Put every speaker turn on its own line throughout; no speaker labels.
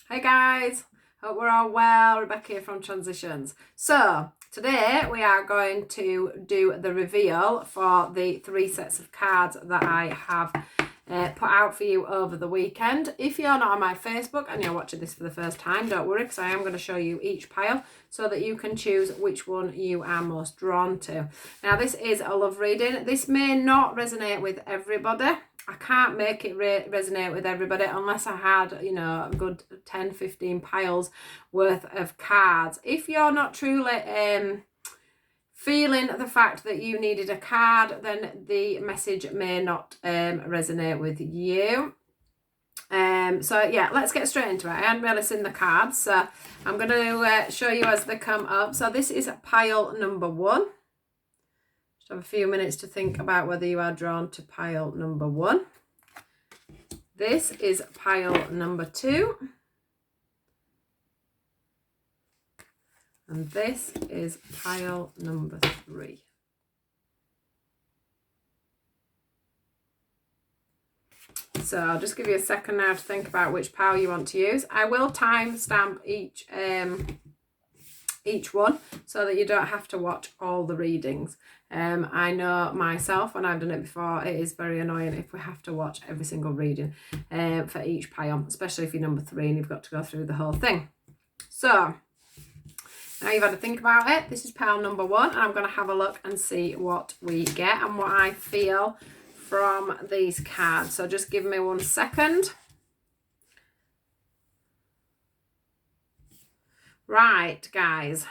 Hey guys, hope we're all well. Rebecca here from Transitions. So today we are going to do the reveal for the 3 sets of cards that I have put out for you over the weekend. If you're not on my Facebook and you're watching this for the first time, don't worry, because I am going to show you each pile so that you can choose which one you are most drawn to. Now this is a love reading. This may not resonate with everybody. I can't make it resonate with everybody unless I had, a good 10, 15 piles worth of cards. If you're not truly feeling the fact that you needed a card, then the message may not resonate with you. So yeah, let's get straight into it. I hadn't really seen the cards, so I'm going to show you as they come up. So this is pile number 1. Just have a few minutes to think about whether you are drawn to pile number 1. This is pile number 2. And this is pile number 3. So I'll just give you a second now to think about which pile you want to use. I will timestamp each one so that you don't have to watch all the readings. I know myself, when I've done it before, it is very annoying if we have to watch every single reading for each pile, especially if you're number 3 and you've got to go through the whole thing. So now you've had to think about it. This is pile number 1, and I'm going to have a look and see what we get and what I feel from these cards. So just give me 1 second. Right, guys.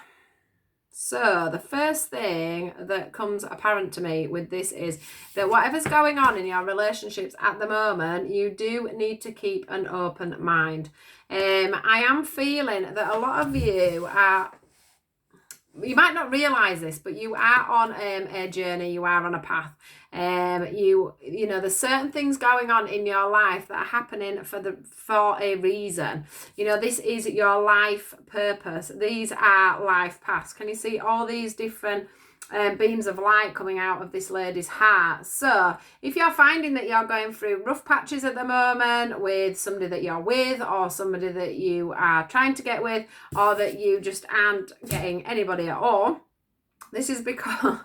So the first thing that comes apparent to me with this is that whatever's going on in your relationships at the moment, you do need to keep an open mind. I am feeling that a lot of you are, you might not realize this, but you are on a journey, you are on a path. You know, there's certain things going on in your life that are happening for a reason. You know, this is your life purpose. These are life paths. Can you see all these different beams of light coming out of this lady's heart? So if you're finding that you're going through rough patches at the moment with somebody that you're with, or somebody that you are trying to get with, or that you just aren't getting anybody at all, this is because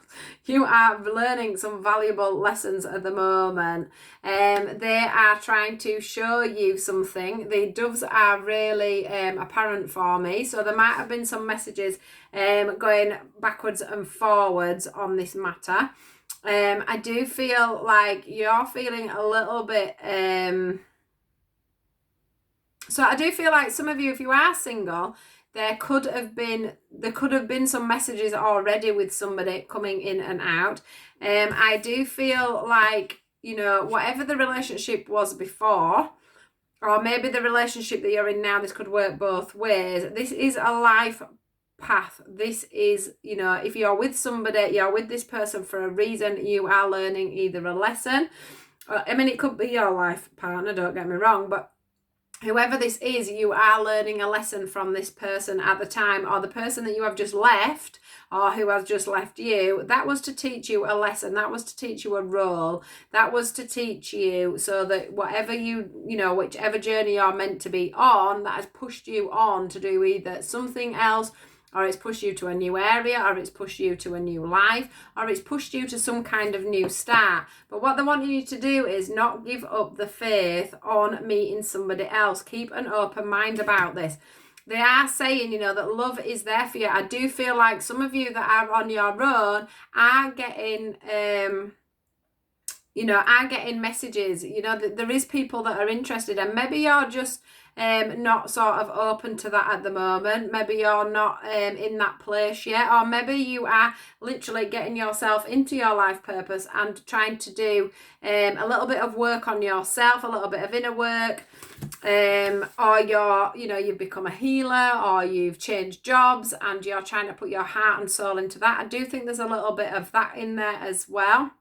you are learning some valuable lessons at the moment. They are trying to show you something. The doves are really apparent for me. So there might have been some messages going backwards and forwards on this matter. I do feel like you're feeling a little bit... So I do feel like some of you, if you are single, there could have been some messages already with somebody coming in and out. I do feel like, you know, whatever the relationship was before, or maybe the relationship that you're in now, this could work both ways. This is a life path. This is, you know, if you're with somebody, you're with this person for a reason. You are learning either a lesson. I mean, it could be your life partner, don't get me wrong, but whoever this is, you are learning a lesson from this person at the time, or the person that you have just left, or who has just left you. That was to teach you a lesson. That was to teach you a role. That was to teach you so that whatever whichever journey you're meant to be on, that has pushed you on to do either something else, or it's pushed you to a new area, or it's pushed you to a new life, or it's pushed you to some kind of new start. But what they want you to do is not give up the faith on meeting somebody else. Keep an open mind about this. They are saying, you know, that love is there for you. I do feel like some of you that are on your own are getting... are getting messages, you know, that there is people that are interested, and maybe you're just not sort of open to that at the moment. Maybe you're not in that place yet, or maybe you are literally getting yourself into your life purpose and trying to do a little bit of work on yourself, a little bit of inner work, or you've become a healer, or you've changed jobs and you're trying to put your heart and soul into that. I do think there's a little bit of that in there as well.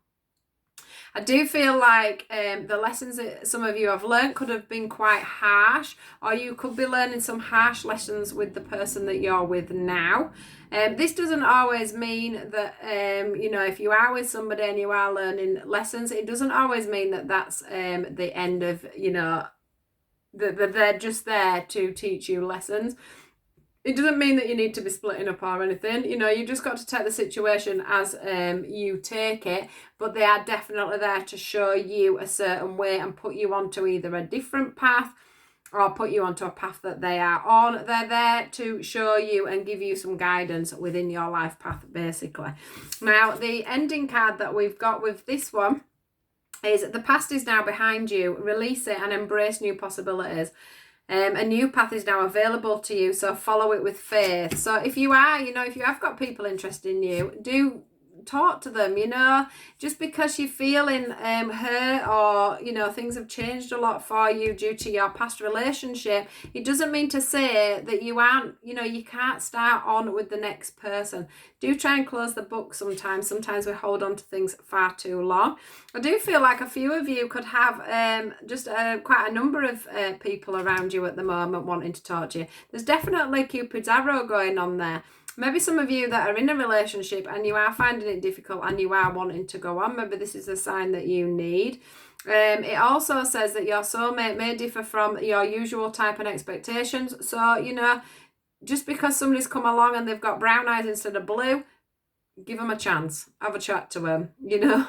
I do feel like the lessons that some of you have learned could have been quite harsh, or you could be learning some harsh lessons with the person that you're with now. This doesn't always mean that, if you are with somebody and you are learning lessons, it doesn't always mean that that's the end of, they're just there to teach you lessons. It doesn't mean that you need to be splitting up or anything. You know, you just got to take the situation as you take it. But they are definitely there to show you a certain way and put you onto either a different path or put you onto a path that they are on. They're there to show you and give you some guidance within your life path, basically. Now, the ending card that we've got with this one is the past is now behind you. Release it and embrace new possibilities. A new path is now available to you, so follow it with faith. So if you are, you know, if you have got people interested in you, do talk to them. You know, just because you're feeling hurt, or you know things have changed a lot for you due to your past relationship, it doesn't mean to say that you aren't, you know, you can't start on with the next person. Do try and close the book sometimes we hold on to things far too long. I do feel like a few of you could have just quite a number of people around you at the moment wanting to talk to you. There's definitely Cupid's arrow going on there. Maybe some of you that are in a relationship and you are finding it difficult and you are wanting to go on, maybe this is a sign that you need. It also says that your soulmate may differ from your usual type and expectations. So, you know, just because somebody's come along and they've got brown eyes instead of blue, give them a chance. Have a chat to them, you know.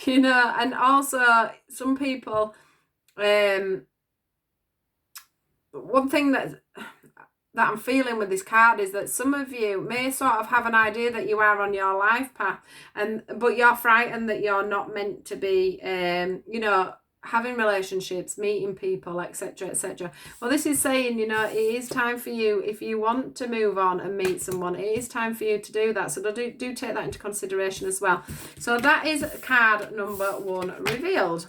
And also some people, one thing that I'm feeling with this card is that some of you may sort of have an idea that you are on your life path, but you're frightened that you're not meant to be, you know, having relationships, meeting people, etc., etc. Well, this is saying, you know, it is time for you, if you want to move on and meet someone, it is time for you to do that. So do take that into consideration as well. So that is card number 1 revealed.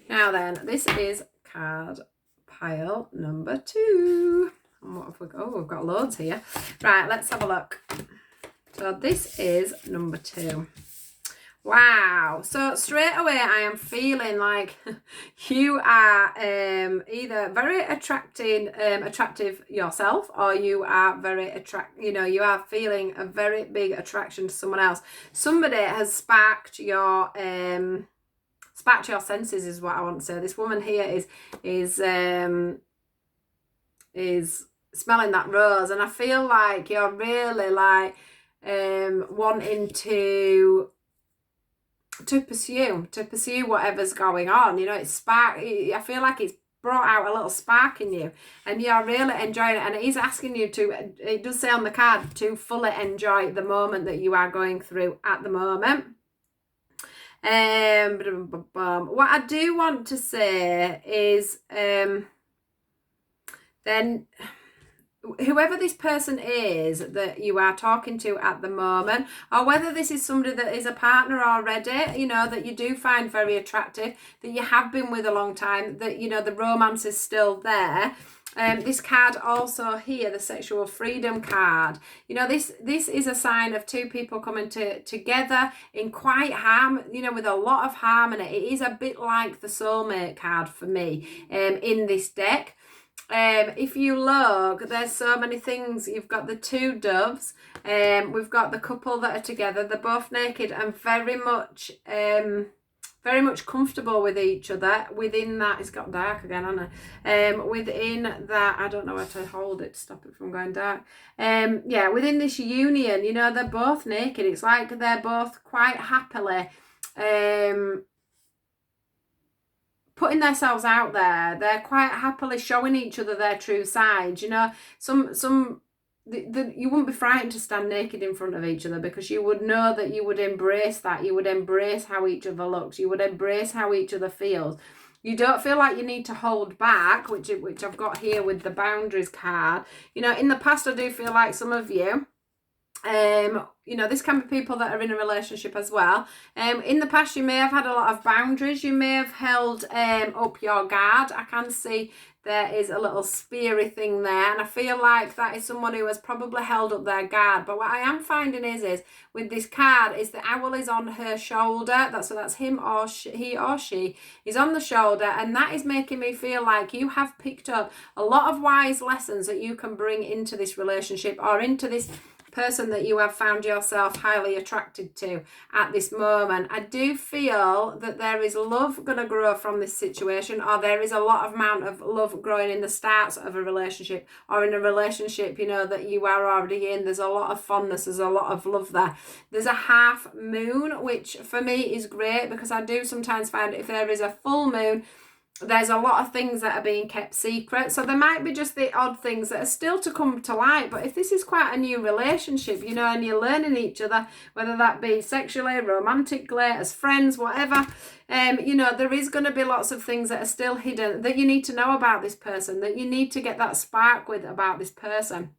Now then, this is card pile number 2. And what have we got? Oh, we've got loads here. Right, let's have a look. So this is number 2. Wow. So straight away I am feeling like you are either very attractive yourself, or you are very you are feeling a very big attraction to someone else. Somebody has sparked your senses is what I want to say. This woman here is smelling that rose, and I feel like you're really like wanting to pursue whatever's going on. You know, I feel like it's brought out a little spark in you and you're really enjoying it, and it is asking you to, it does say on the card, to fully enjoy the moment that you are going through at the moment. What I do want to say is then whoever this person is that you are talking to at the moment, or whether this is somebody that is a partner already, you know, that you do find very attractive, that you have been with a long time, that, you know, the romance is still there. This card also here, the sexual freedom card, you know, this is a sign of two people coming together in quite with a lot of harmony. It is a bit like the soulmate card for me in this deck. If you look, there's so many things. You've got the 2 doves, we've got the couple that are together, they're both naked and very much comfortable with each other. Within that, it's got dark again, hasn't it? Within that, I don't know where to hold it to stop it from going dark. Within this union, you know, they're both naked. It's like they're both quite happily putting themselves out there. They're quite happily showing each other their true side. You know, you wouldn't be frightened to stand naked in front of each other, because you would know that you would embrace that. You would embrace how each other looks. You would embrace how each other feels. You don't feel like you need to hold back, which I've got here with the boundaries card. You know, in the past, I do feel like some of you, you know, this can be people that are in a relationship as well. In the past, you may have had a lot of boundaries. You may have held up your guard. I can see there is a little speary thing there, and I feel like that is someone who has probably held up their guard. But what I am finding is with this card is the owl is on her shoulder. That's him or he or she is on the shoulder, and that is making me feel like you have picked up a lot of wise lessons that you can bring into this relationship or into this person that you have found yourself highly attracted to at this moment. I do feel that there is love going to grow from this situation, or there is a lot of amount of love growing in the starts of a relationship, or in a relationship, you know, that you are already in. There's a lot of fondness, there's a lot of love there. There's a half moon, which for me is great, because I do sometimes find if there is a full moon, there's a lot of things that are being kept secret. So there might be just the odd things that are still to come to light. But if this is quite a new relationship, you know, and you're learning each other, whether that be sexually, romantically, as friends, whatever, you know, there is going to be lots of things that are still hidden that you need to know about this person, that you need to get that spark with about this person.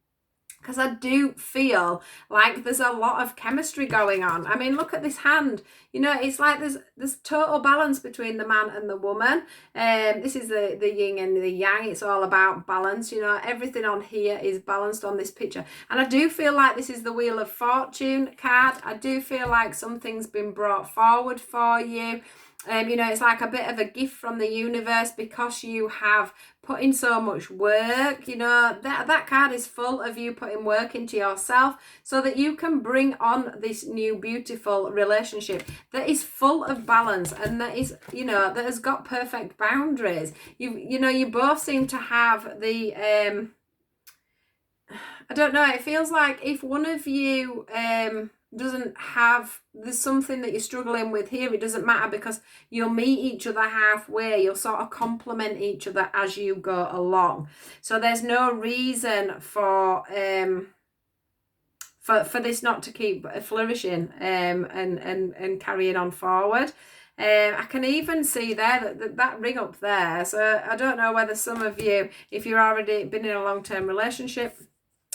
Because I do feel like there's a lot of chemistry going on. I mean, look at this hand. You know, it's like there's total balance between the man and the woman. This is the yin and the yang. It's all about balance. You know, everything on here is balanced on this picture. And I do feel like this is the Wheel of Fortune card. I do feel like something's been brought forward for you. You know, it's like a bit of a gift from the universe, because you have put in so much work. You know, that card is full of you putting work into yourself so that you can bring on this new beautiful relationship that is full of balance, and that is, you know, that has got perfect boundaries. You know, you both seem to have the I don't know, it feels like if one of you doesn't have, there's something that you're struggling with here, it doesn't matter, because you'll meet each other halfway. You'll sort of complement each other as you go along. So there's no reason for this not to keep flourishing and carrying on forward. I can even see there that ring up there. So I don't know whether some of you, if you're already been in a long-term relationship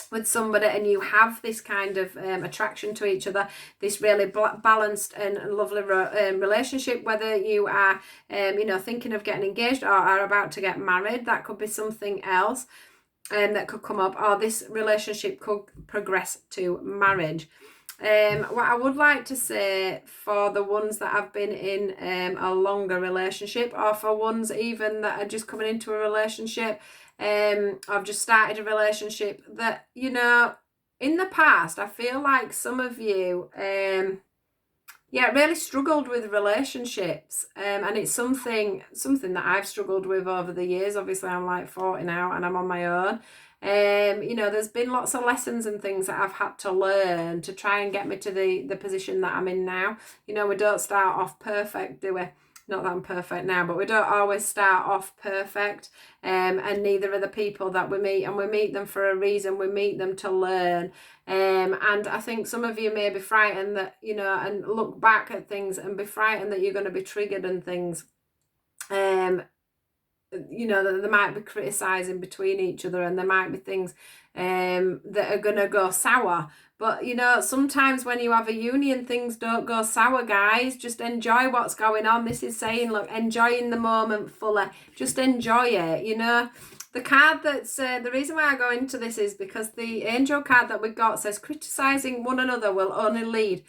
with somebody and you have this kind of attraction to each other, this really balanced and lovely relationship, whether you are you know, thinking of getting engaged or are about to get married, that could be something else that could come up, or this relationship could progress to marriage. What I would like to say for the ones that have been in a longer relationship, or for ones even that are just coming into a relationship, I've just started a relationship, that, you know, in the past, I feel like some of you, really struggled with relationships, and it's something that I've struggled with over the years. Obviously, I'm like 40 now and I'm on my own. You know, there's been lots of lessons and things that I've had to learn to try and get me to the position that I'm in now. You know, we don't start off perfect, do we? Not that I'm perfect now, but we don't always start off perfect, and neither are the people that we meet, and we meet them for a reason. We meet them to learn, and I think some of you may be frightened that, you know, and look back at things and be frightened that you're going to be triggered and things. You know, that they might be criticising between each other, and there might be things that are going to go sour. But, you know, sometimes when you have a union, things don't go sour, guys. Just enjoy what's going on. This is saying, look, enjoying the moment fully. Just enjoy it, you know. The card that's, the reason why I go into this is because the angel card that we got says, criticising one another will only lead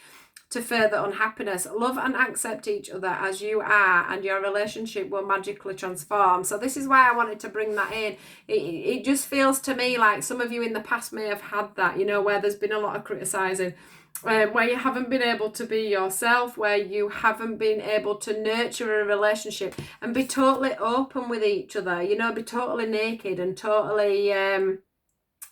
to further unhappiness. Love and accept each other as you are, and your relationship will magically transform. So this is why I wanted to bring that in. It just feels to me like some of you in the past may have had that, you know, where there's been a lot of criticising, where you haven't been able to be yourself, where you haven't been able to nurture a relationship and be totally open with each other, you know, be totally naked and totally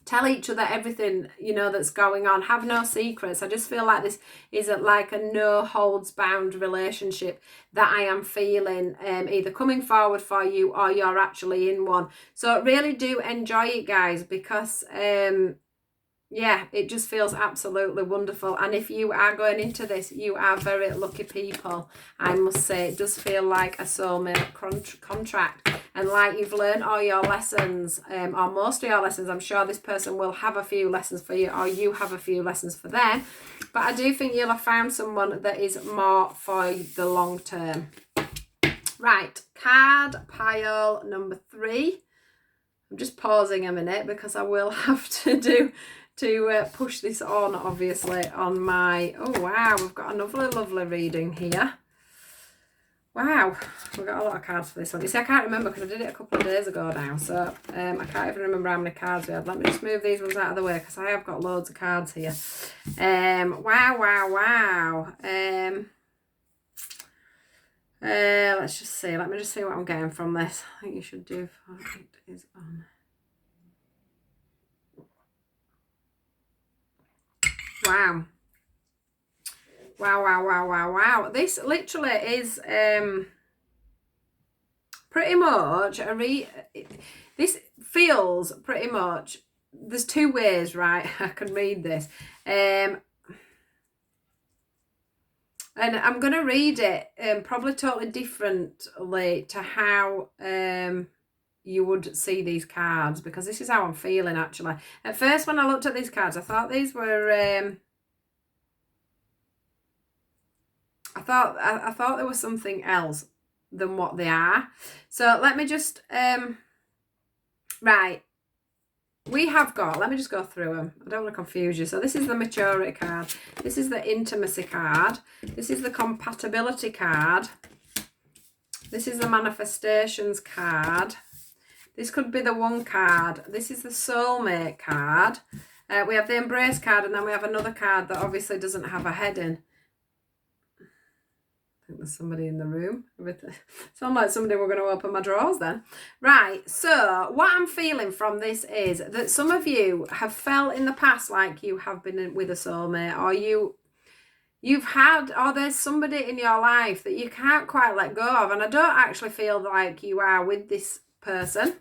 tell each other everything, you know, that's going on. Have no secrets. I just feel like this is like a no holds bound relationship that I am feeling either coming forward for you, or you're actually in one. So really do enjoy it, guys, because yeah, it just feels absolutely wonderful. And if you are going into this, you are very lucky people, I must say. It does feel like a soulmate contract, and like you've learned all your lessons, or most of your lessons. I'm sure this person will have a few lessons for you, or you have a few lessons for them, but I do think you'll have found someone that is more for the long term. Right, card pile number 3. I'm just pausing a minute because I will have to push this on, obviously, on my... Oh, wow, we've got another lovely reading here. Wow, we've got a lot of cards for this one. You see, I can't remember because I did it a couple of days ago now, so I can't even remember how many cards we had. Let me just move these ones out of the way because I have got loads of cards here. Wow. Let's just see. Let me just see what I'm getting from this. I think you should do for it is on. Wow. This literally is pretty much this feels pretty much, there's two ways, right? I can read this. And I'm going to read it probably totally differently to how you would see these cards, because this is how I'm feeling actually. At first when I looked at these cards, I thought these were I thought there was something else than what they are. So let me just right, we have got, let me just go through them. I don't want to confuse you. So this is the maturity card, this is the intimacy card, this is the compatibility card, this is the manifestations card, this could be the one card, this is the soulmate card, we have the embrace card, and then we have another card that obviously doesn't have a heading. I think there's somebody in the room. Sound like somebody we're going to open my drawers then. Right, so what I'm feeling from this is that some of you have felt in the past like you have been with a soulmate, or you've had, or there's somebody in your life that you can't quite let go of. And I don't actually feel like you are with this person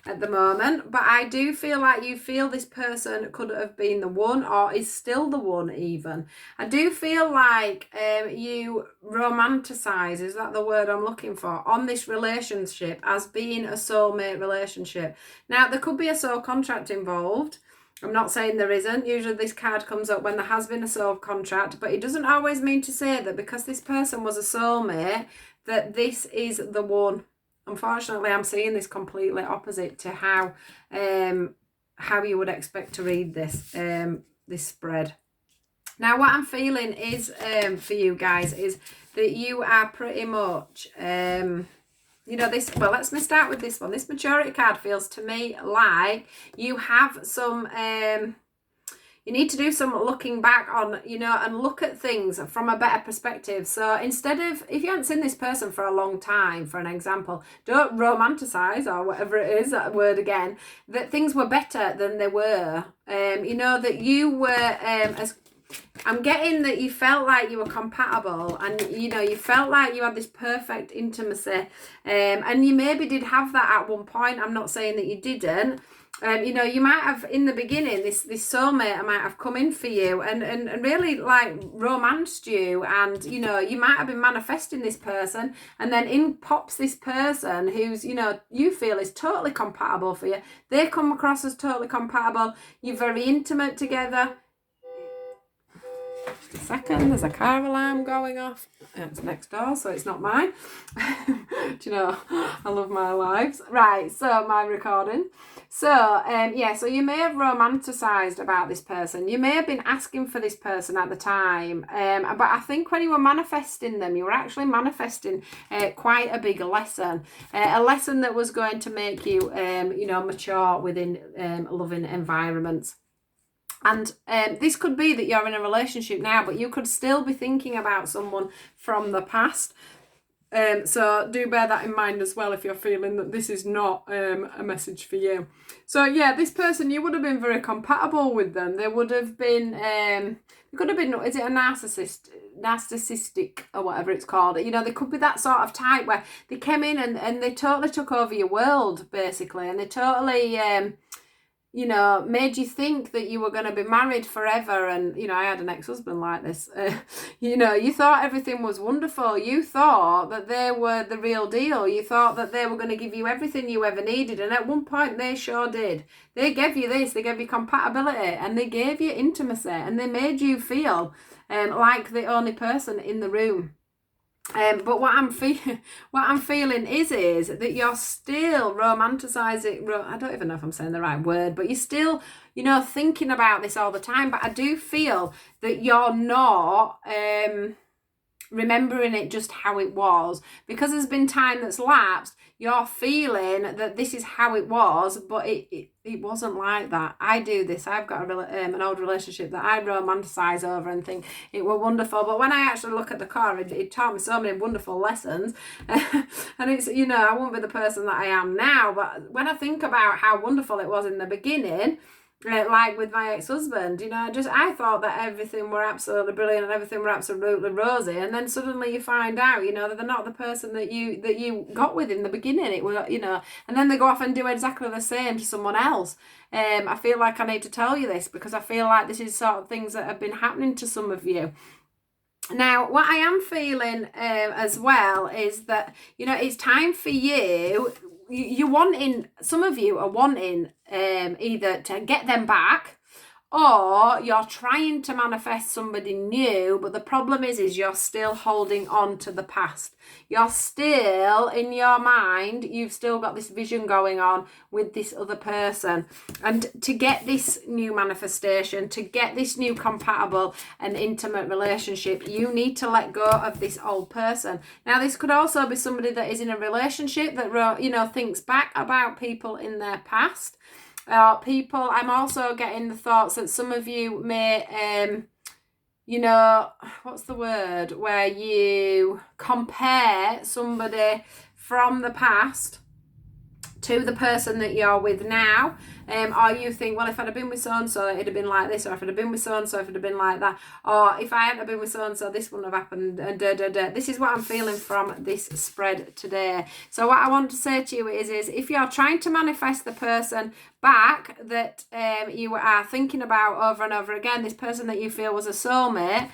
at the moment, but I do feel like you feel this person could have been the one, or is still the one even. I do feel like you romanticize, is that the word I'm looking for, on this relationship as being a soulmate relationship. Now, there could be a soul contract involved. I'm not saying there isn't. Usually this card comes up when there has been a soul contract, but it doesn't always mean to say that because this person was a soulmate that this is the one. Unfortunately, I'm seeing this completely opposite to how you would expect to read this this spread. Now, what I'm feeling is for you guys is that you are pretty much you know, this, well, let's start with this one. This maturity card feels to me like you have some you need to do some looking back on, you know, and look at things from a better perspective. So instead of, if you haven't seen this person for a long time, for an example, don't romanticize, or whatever it is, that word again, that things were better than they were. You know, that you were, as I'm getting that you felt like you were compatible, and you know, you felt like you had this perfect intimacy, and you maybe did have that at one point. I'm not saying that you didn't. You know, you might have in the beginning this soulmate might have come in for you and really like romanced you, and you know, you might have been manifesting this person, and then in pops this person who's, you know, you feel is totally compatible for you. They come across as totally compatible. You're very intimate together. Just a second, there's a car alarm going off. It's next door, so it's not mine. Do you know, I love my lives. Right, so my recording. So, yeah, so you may have romanticized about this person. You may have been asking for this person at the time. But I think when you were manifesting them, you were actually manifesting quite a big lesson. A lesson that was going to make you, you know, mature within loving environments. And this could be that you're in a relationship now, but you could still be thinking about someone from the past. So do bear that in mind as well if you're feeling that this is not a message for you. So yeah, this person, you would have been very compatible with them. They would have been, it could have been, is it a narcissistic or whatever it's called? You know, they could be that sort of type where they came in and they totally took over your world, basically. And they totally, you know, made you think that you were going to be married forever. And, you know, I had an ex-husband like this. You know, you thought everything was wonderful. You thought that they were the real deal. You thought that they were going to give you everything you ever needed. And at one point, they sure did. They gave you this. They gave you compatibility. And they gave you intimacy. And they made you feel like the only person in the room. But what I'm feeling is that you're still romanticizing. I don't even know if I'm saying the right word, but you're still, you know, thinking about this all the time. But I do feel that you're not remembering it just how it was. Because there's been time that's lapsed, you're feeling that this is how it was, but it wasn't like that. I do this. I've got an old relationship that I romanticize over and think it were wonderful. But when I actually look at the core, it taught me so many wonderful lessons. And it's, you know, I won't be the person that I am now. But when I think about how wonderful it was in the beginning, like with my ex-husband, you know, I thought that everything were absolutely brilliant and everything were absolutely rosy, and then suddenly you find out, you know, that they're not the person that you got with in the beginning. It was, you know, and then they go off and do exactly the same to someone else. I feel like I need to tell you this because I feel like this is sort of things that have been happening to some of you. Now, what I am feeling as well is that, you know, it's time for you. You're wanting, some of you are wanting either to get them back, or you're trying to manifest somebody new, but the problem is you're still holding on to the past. You're still, in your mind, you've still got this vision going on with this other person. And to get this new manifestation, to get this new compatible and intimate relationship, you need to let go of this old person. Now, this could also be somebody that is in a relationship that, you know, thinks back about people in their past. People, I'm also getting the thoughts that some of you may, you know, what's the word, where you compare somebody from the past to the person that you're with now, or you think, well, if I'd have been with so-and-so, it'd have been like this, or if I'd have been with so-and-so, if it'd have been like that, or if I hadn't have been with so-and-so, this wouldn't have happened, and This is what I'm feeling from this spread today. So what I want to say to you is if you're trying to manifest the person back that you are thinking about over and over again, this person that you feel was a soulmate,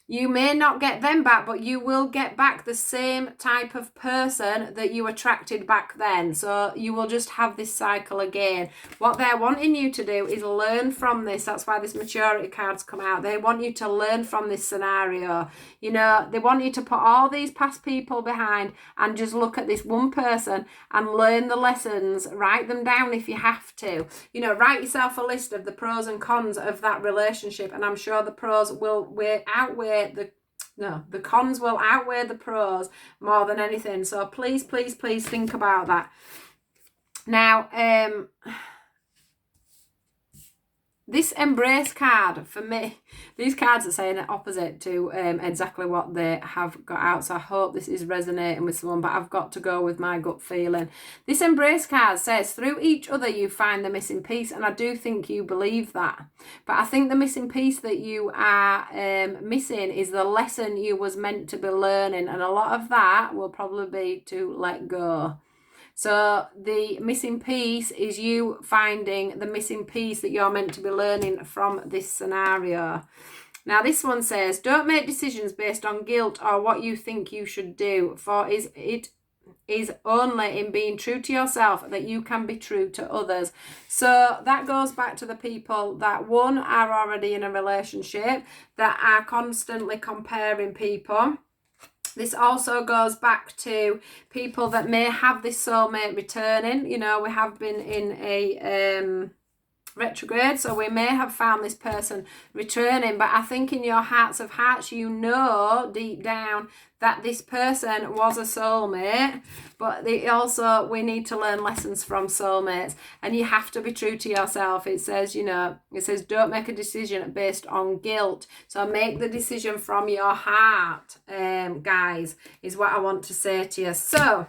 you may not get them back, but you will get back the same type of person that you attracted back then. So you will just have this cycle again. What they're wanting you to do is learn from this. That's why this maturity cards come out. They want you to learn from this scenario. You know, they want you to put all these past people behind and just look at this one person and learn the lessons. Write them down if you have to. You know, write yourself a list of the pros and cons of that relationship, and I'm sure the pros will outweigh the cons will outweigh the pros more than anything. So please think about that. Now, this embrace card, for me, these cards are saying the opposite to exactly what they have got out. So I hope this is resonating with someone, but I've got to go with my gut feeling. This embrace card says, through each other you find the missing piece. And I do think you believe that. But I think the missing piece that you are missing is the lesson you was meant to be learning. And a lot of that will probably be to let go. So the missing piece is you finding the missing piece that you're meant to be learning from this scenario. Now this one says, don't make decisions based on guilt or what you think you should do, for it is only in being true to yourself that you can be true to others. So that goes back to the people that, one, are already in a relationship, that are constantly comparing people. This also goes back to people that may have this soulmate returning. You know, we have been in a retrograde, so we may have found this person returning, but I think in your hearts of hearts, you know deep down that this person was a soulmate, but we need to learn lessons from soulmates, and you have to be true to yourself. It says, you know, don't make a decision based on guilt. So make the decision from your heart, guys, is what I want to say to you. So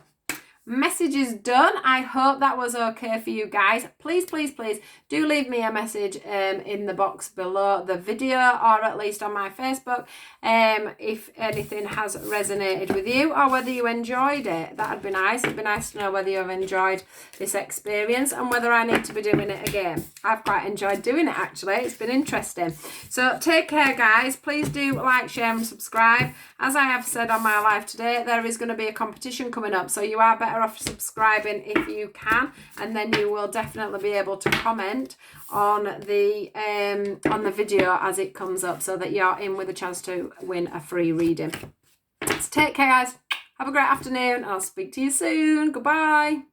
message is done. I hope that was okay for you guys. Please do leave me a message in the box below the video, or at least on my Facebook, if anything has resonated with you or whether you enjoyed it. That'd be nice. It'd be nice to know whether you've enjoyed this experience and whether I need to be doing it again. I've quite enjoyed doing it, actually. It's been interesting. So take care, guys. Please do like, share and subscribe. As I have said on my live today, there is going to be a competition coming up, so you are better off subscribing if you can, and then you will definitely be able to comment on the video as it comes up, so that you're in with a chance to win a free reading. So take care, guys. Have a great afternoon. I'll speak to you soon. Goodbye.